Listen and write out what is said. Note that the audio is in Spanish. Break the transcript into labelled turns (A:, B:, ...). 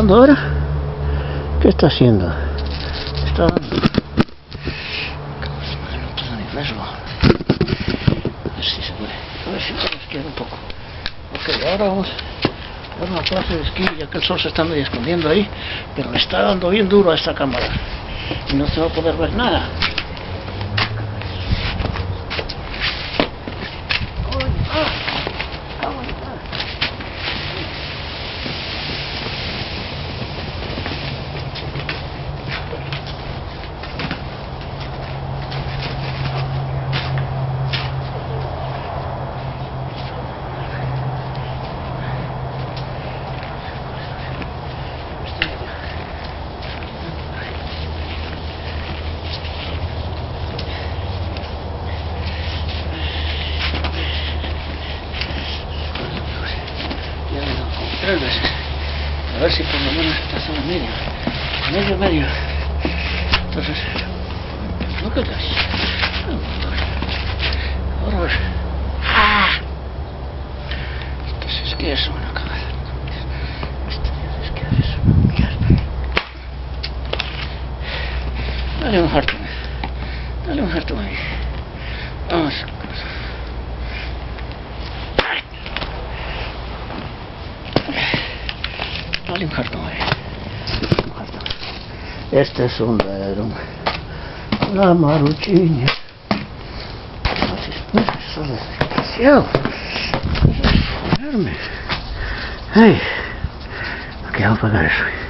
A: dando ahora? ¿Qué está haciendo? Está dando. No tengo ni verlo. A ver si se puede. A ver si puedo esquiar un poco. Ok, ahora vamos a dar una clase de esquí, ya que el sol se está medio escondiendo ahí, pero le está dando bien duro a esta cámara y no se va a poder ver nada. Tres veces, a ver si por lo menos estás en el medio. Entonces, look at this. Ahora a ver. Entonces, ¿qué es una cabeza? Entonces, ¿qué es una mierda? Dale un harto ahí. Vamos. Dale un cartón ahí. Este es un dedo. La maruchinha. Eso es desgraciado. Eso es enorme. Hey, aquí vamos a pagar eso.